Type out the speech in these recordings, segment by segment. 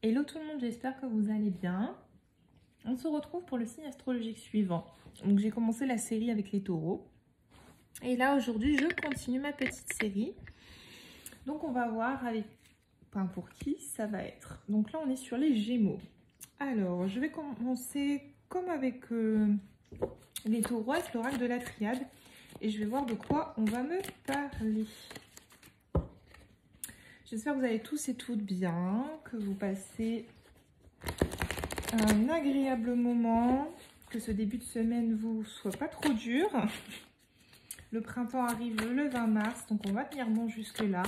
Hello tout le monde, j'espère que vous allez bien. On se retrouve pour le signe astrologique suivant. Donc j'ai commencé la série avec les taureaux. Et là aujourd'hui je continue ma petite série. Donc on va voir avec pour qui ça va être. Donc là on est sur les Gémeaux. Alors je vais commencer comme avec les taureaux, avec l'oracle de la triade. Et je vais voir de quoi on va me parler. J'espère que vous allez tous et toutes bien, que vous passez un agréable moment, que ce début de semaine vous soit pas trop dur. Le printemps arrive le 20 mars, donc on va tenir bon jusque là.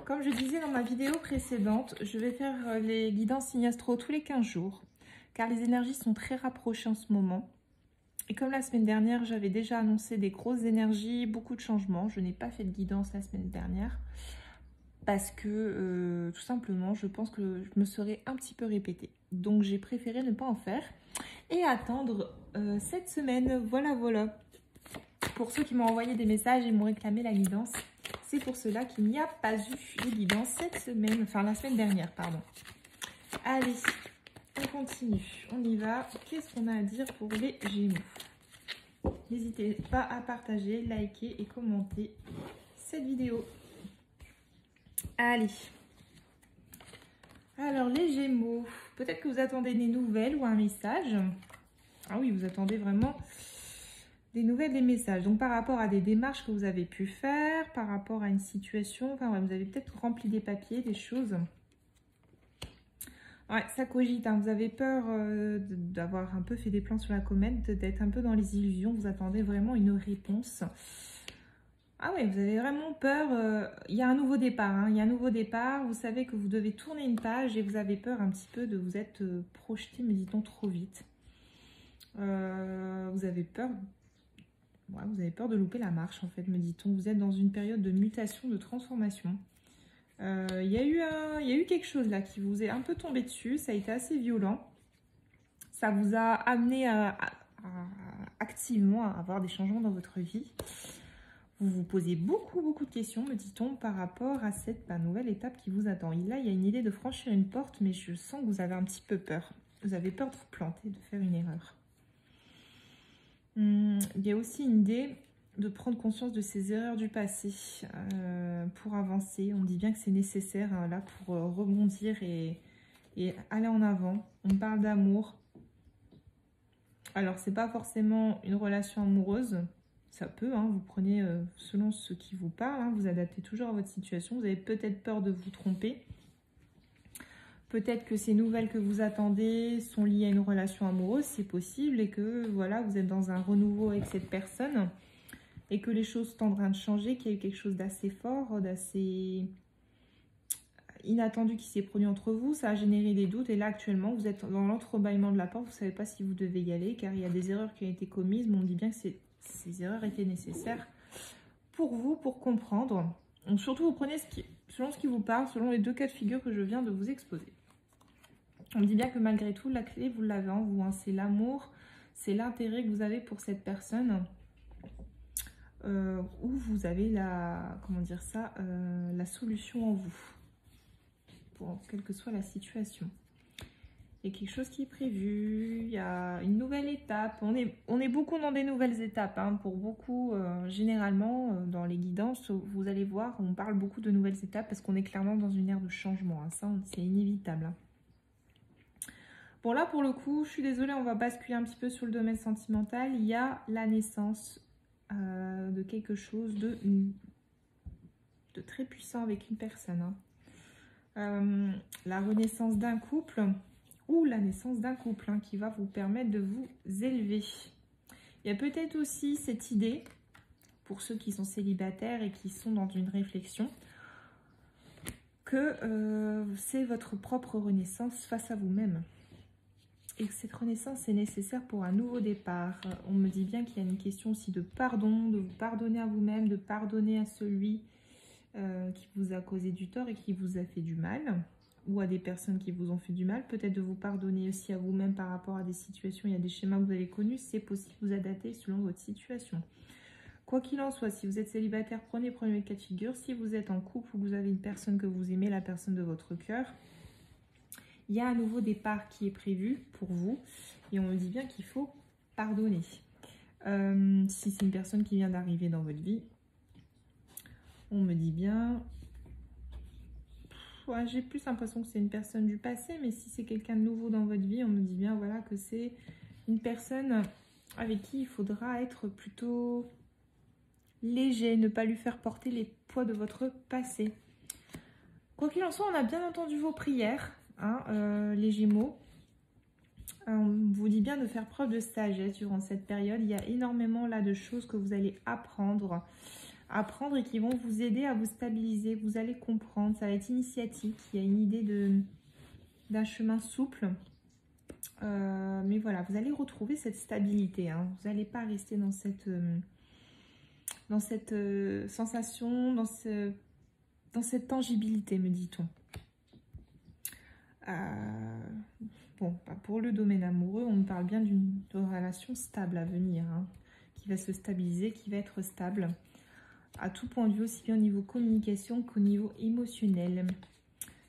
Comme je disais dans ma vidéo précédente, je vais faire les guidances signes astro tous les 15 jours, car les énergies sont très rapprochées en ce moment. Et comme la semaine dernière, j'avais déjà annoncé des grosses énergies, beaucoup de changements, je n'ai pas fait de guidance la semaine dernière. Parce que tout simplement, je pense que je me serais un petit peu répétée. Donc j'ai préféré ne pas en faire et attendre cette semaine. Voilà, voilà. Pour ceux qui m'ont envoyé des messages et m'ont réclamé la guidance, c'est pour cela qu'il n'y a pas eu de guidance cette semaine, enfin la semaine dernière, pardon. Allez, on continue, on y va. Qu'est-ce qu'on a à dire pour les Gémeaux? N'hésitez pas à partager, liker et commenter cette vidéo. Allez, alors les Gémeaux, peut-être que vous attendez des nouvelles ou un message. Ah oui, vous attendez vraiment des nouvelles, des messages. Donc par rapport à des démarches que vous avez pu faire, par rapport à une situation, enfin ouais, vous avez peut-être rempli des papiers, des choses. Ouais, ça cogite, hein. Vous avez peur d'avoir un peu fait des plans sur la comète, d'être un peu dans les illusions, vous attendez vraiment une réponse. Ah oui, vous avez vraiment peur, il y a un nouveau départ, hein, il y a un nouveau départ, vous savez que vous devez tourner une page et vous avez peur un petit peu de vous être projeté, me dit-on, trop vite. Vous avez peur, ouais, vous avez peur de louper la marche, en fait, me dit-on. Vous êtes dans une période de mutation, de transformation. Il y a eu quelque chose là qui vous est un peu tombé dessus, ça a été assez violent. Ça vous a amené activement à avoir des changements dans votre vie. Vous vous posez beaucoup de questions, me dit-on, par rapport à cette nouvelle étape qui vous attend. Et là, il y a une idée de franchir une porte, mais je sens que vous avez un petit peu peur. Vous avez peur de vous planter, de faire une erreur. Il y a aussi une idée de prendre conscience de ces erreurs du passé pour avancer. On dit bien que c'est nécessaire hein, là pour rebondir et aller en avant. On parle d'amour. Alors, c'est pas forcément une relation amoureuse. Ça peut, hein, vous prenez selon ce qui vous parle, hein, vous adaptez toujours à votre situation. Vous avez peut-être peur de vous tromper. Peut-être que ces nouvelles que vous attendez sont liées à une relation amoureuse, c'est possible. Et que voilà, vous êtes dans un renouveau avec cette personne. Et que les choses sont en train de changer, qu'il y a eu quelque chose d'assez fort, d'assez inattendu qui s'est produit entre vous. Ça a généré des doutes. Et là, actuellement, vous êtes dans l'entrebâillement de la porte. Vous ne savez pas si vous devez y aller, car il y a des erreurs qui ont été commises. Mais on dit bien que ces erreurs étaient nécessaires pour vous, pour comprendre. Donc surtout, vous prenez selon ce qui vous parle, selon les deux cas de figure que je viens de vous exposer. On dit bien que malgré tout, la clé, vous l'avez en vous. Hein. C'est l'amour, c'est l'intérêt que vous avez pour cette personne. Où vous avez comment dire ça, la solution en vous. Pour quelle que soit la situation. Il y a quelque chose qui est prévu, il y a une nouvelle étape. On est beaucoup dans des nouvelles étapes. Hein. Pour beaucoup, généralement, dans les guidances, vous allez voir, on parle beaucoup de nouvelles étapes parce qu'on est clairement dans une ère de changement. Hein. Ça, c'est inévitable. Hein. Bon, là, pour le coup, je suis désolée, on va basculer un petit peu sur le domaine sentimental. Il y a la naissance de quelque chose de très puissant avec une personne. Hein. La renaissance d'un couple... ou la naissance d'un couple hein, qui va vous permettre de vous élever. Il y a peut-être aussi cette idée, pour ceux qui sont célibataires et qui sont dans une réflexion, que c'est votre propre renaissance face à vous-même. Et que cette renaissance est nécessaire pour un nouveau départ. On me dit bien qu'il y a une question aussi de pardon, de vous pardonner à vous-même, de pardonner à celui qui vous a causé du tort et qui vous a fait du mal. Ou à des personnes qui vous ont fait du mal, peut-être de vous pardonner aussi à vous-même par rapport à des situations, il y a des schémas que vous avez connus, c'est possible, vous adapter selon votre situation. Quoi qu'il en soit, si vous êtes célibataire, prenez le premier cas de figure. Si vous êtes en couple ou que vous avez une personne que vous aimez, la personne de votre cœur, il y a un nouveau départ qui est prévu pour vous. Et on me dit bien qu'il faut pardonner. Si c'est une personne qui vient d'arriver dans votre vie, on me dit bien... Ouais, j'ai plus l'impression que c'est une personne du passé, mais si c'est quelqu'un de nouveau dans votre vie, on me dit bien voilà, que c'est une personne avec qui il faudra être plutôt léger, ne pas lui faire porter les poids de votre passé. Quoi qu'il en soit, on a bien entendu vos prières, hein, les Gémeaux. On vous dit bien de faire preuve de sagesse durant cette période. Il y a énormément là de choses que vous allez apprendre et qui vont vous aider à vous stabiliser. Vous allez comprendre, ça va être initiatique. Il y a une idée d'un chemin souple. Mais voilà, vous allez retrouver cette stabilité. Hein. Vous n'allez pas rester dans cette sensation, dans cette tangibilité, me dit-on. Bon, pour le domaine amoureux, on me parle bien d'une relation stable à venir, hein, qui va se stabiliser, qui va être stable à tout point de vue, aussi bien au niveau communication qu'au niveau émotionnel.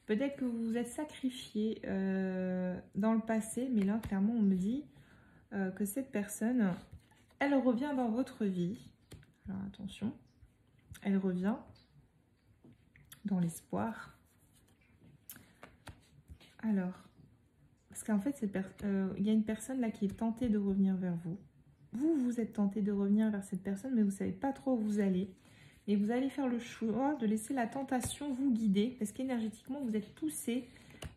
Peut-être que vous vous êtes sacrifié dans le passé, mais là, clairement, on me dit que cette personne, elle revient dans votre vie. Alors, attention, elle revient dans l'espoir. Alors, parce qu'en fait, il y a une personne là qui est tentée de revenir vers vous. Vous êtes tenté de revenir vers cette personne, mais vous ne savez pas trop où vous allez. Et vous allez faire le choix de laisser la tentation vous guider, parce qu'énergétiquement, vous êtes poussé,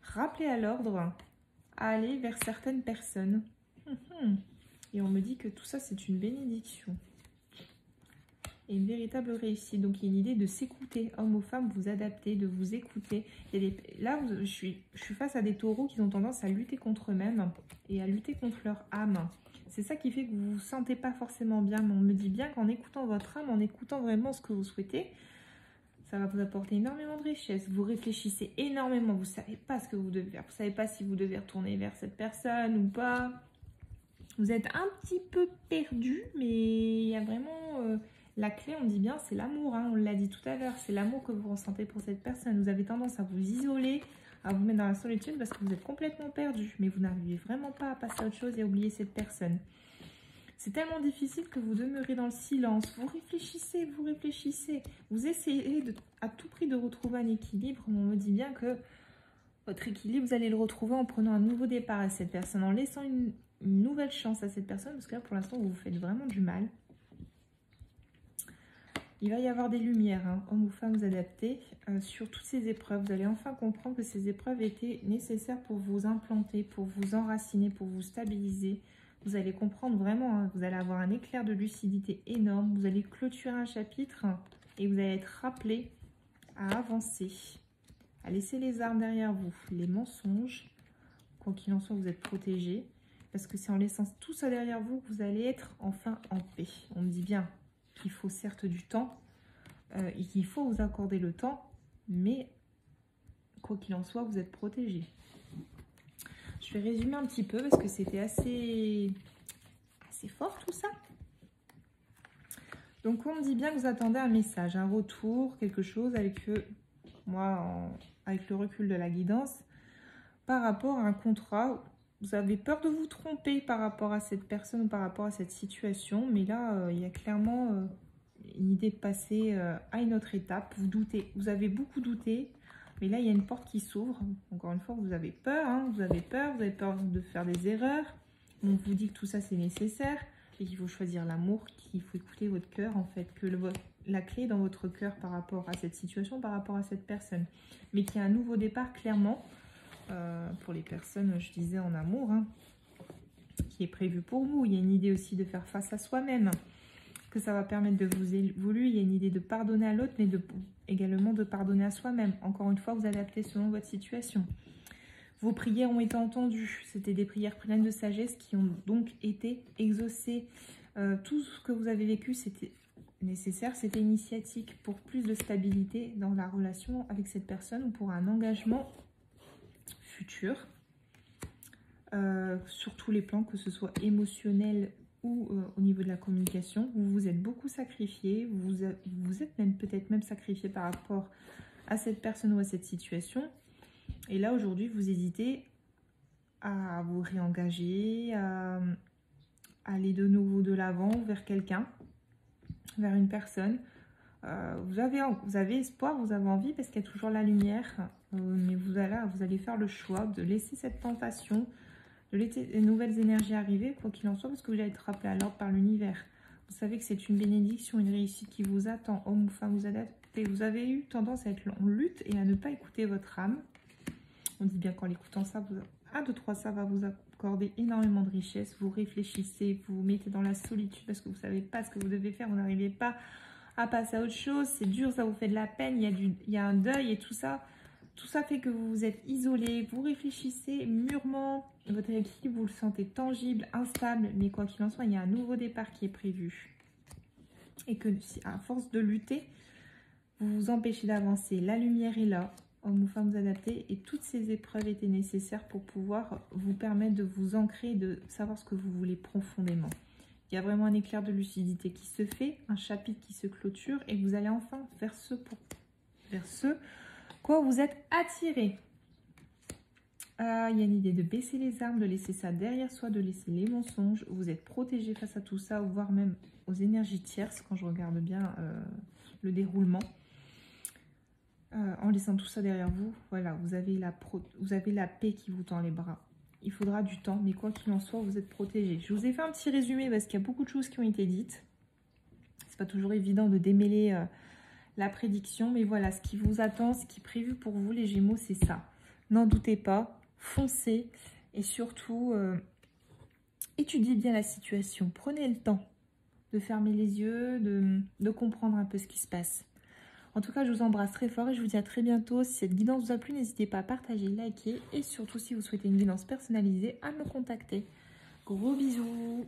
rappelé à l'ordre, à aller vers certaines personnes. Et on me dit que tout ça, c'est une bénédiction. Et une véritable réussite. Donc, il y a une idée de s'écouter. Homme ou femme, vous adapter, de vous écouter. Là, je suis face à des taureaux qui ont tendance à lutter contre eux-mêmes et à lutter contre leur âme. C'est ça qui fait que vous ne vous sentez pas forcément bien. Mais on me dit bien qu'en écoutant votre âme, en écoutant vraiment ce que vous souhaitez, ça va vous apporter énormément de richesse. Vous réfléchissez énormément. Vous ne savez pas ce que vous devez faire. Vous ne savez pas si vous devez retourner vers cette personne ou pas. Vous êtes un petit peu perdu, mais il y a vraiment... la clé, on dit bien, c'est l'amour. Hein, on l'a dit tout à l'heure. C'est l'amour que vous ressentez pour cette personne. Vous avez tendance à vous isoler, à vous mettre dans la solitude parce que vous êtes complètement perdu. Mais vous n'arrivez vraiment pas à passer à autre chose et à oublier cette personne. C'est tellement difficile que vous demeurez dans le silence. Vous réfléchissez, vous réfléchissez. Vous essayez à tout prix de retrouver un équilibre. On me dit bien que votre équilibre, vous allez le retrouver en prenant un nouveau départ à cette personne, en laissant une nouvelle chance à cette personne. Parce que là, pour l'instant, vous vous faites vraiment du mal. Il va y avoir des lumières, hein, hommes ou femmes, vous adaptez sur toutes ces épreuves. Vous allez enfin comprendre que ces épreuves étaient nécessaires pour vous implanter, pour vous enraciner, pour vous stabiliser. Vous allez comprendre vraiment, hein, vous allez avoir un éclair de lucidité énorme. Vous allez clôturer un chapitre et vous allez être rappelé à avancer, à laisser les armes derrière vous, les mensonges. Quoi qu'il en soit, vous êtes protégé. Parce que c'est en laissant tout ça derrière vous que vous allez être enfin en paix. On me dit bien qu'il faut certes du temps et qu'il faut vous accorder le temps, mais quoi qu'il en soit, vous êtes protégé. Je vais résumer un petit peu parce que c'était assez fort tout ça. Donc on me dit bien que vous attendez un message, un retour, quelque chose avec avec le recul de la guidance par rapport à un contrat. Vous avez peur de vous tromper par rapport à cette personne ou par rapport à cette situation, mais là, il y a clairement une idée de passer à une autre étape. Vous doutez, vous avez beaucoup douté, mais là, il y a une porte qui s'ouvre. Encore une fois, vous avez peur, hein, vous avez peur de faire des erreurs. On vous dit que tout ça, c'est nécessaire et qu'il faut choisir l'amour, qu'il faut écouter votre cœur, en fait, que la clé est dans votre cœur par rapport à cette situation, par rapport à cette personne. Mais qu'il y a un nouveau départ, clairement, pour les personnes, je disais, en amour, hein, qui est prévu pour vous. Il y a une idée aussi de faire face à soi-même, que ça va permettre de vous évoluer. Il y a une idée de pardonner à l'autre, mais également de pardonner à soi-même. Encore une fois, vous adaptez selon votre situation. Vos prières ont été entendues. C'était des prières pleines de sagesse qui ont donc été exaucées. Tout ce que vous avez vécu, c'était nécessaire, c'était initiatique pour plus de stabilité dans la relation avec cette personne ou pour un engagement futur. Sur tous les plans, que ce soit émotionnel ou au niveau de la communication. Vous vous êtes beaucoup sacrifié, vous êtes même peut-être même sacrifié par rapport à cette personne ou à cette situation. Et là, aujourd'hui, vous hésitez à vous réengager, à aller de nouveau de l'avant vers quelqu'un, vers une personne. Vous avez espoir, vous avez envie parce qu'il y a toujours la lumière, mais vous allez faire le choix de laisser cette tentation, de laisser les nouvelles énergies arriver, quoi qu'il en soit, parce que vous allez être rappelé à l'ordre par l'univers. Vous savez que c'est une bénédiction, une réussite qui vous attend, homme ou femme, vous adaptez. Vous avez eu tendance à être en lutte et à ne pas écouter votre âme. On dit bien qu'en l'écoutant ça, ça va vous accorder énormément de richesse. Vous réfléchissez, vous vous mettez dans la solitude parce que vous ne savez pas ce que vous devez faire, vous n'arrivez pas à passer à autre chose, c'est dur, ça vous fait de la peine, il y a un deuil et tout ça. Tout ça fait que vous vous êtes isolé, vous réfléchissez mûrement, votre équilibre, vous le sentez tangible, instable, mais quoi qu'il en soit, il y a un nouveau départ qui est prévu. Et que si à force de lutter, vous vous empêchez d'avancer. La lumière est là, homme ou femme vous adaptez, et toutes ces épreuves étaient nécessaires pour pouvoir vous permettre de vous ancrer, de savoir ce que vous voulez profondément. Il y a vraiment un éclair de lucidité qui se fait, un chapitre qui se clôture, et vous allez enfin vers ce quoi vous êtes attiré. Il y a une idée de baisser les armes, de laisser ça derrière soi, de laisser les mensonges. Vous êtes protégé face à tout ça, voire même aux énergies tierces, quand je regarde bien le déroulement. En laissant tout ça derrière vous, voilà, vous avez la paix qui vous tend les bras. Il faudra du temps, mais quoi qu'il en soit, vous êtes protégé. Je vous ai fait un petit résumé parce qu'il y a beaucoup de choses qui ont été dites. C'est pas toujours évident de démêler la prédiction, mais voilà, ce qui vous attend, ce qui est prévu pour vous, les Gémeaux, c'est ça. N'en doutez pas, foncez et surtout, étudiez bien la situation. Prenez le temps de fermer les yeux, de comprendre un peu ce qui se passe. En tout cas, je vous embrasse très fort et je vous dis à très bientôt. Si cette guidance vous a plu, n'hésitez pas à partager, liker et surtout si vous souhaitez une guidance personnalisée, à me contacter. Gros bisous!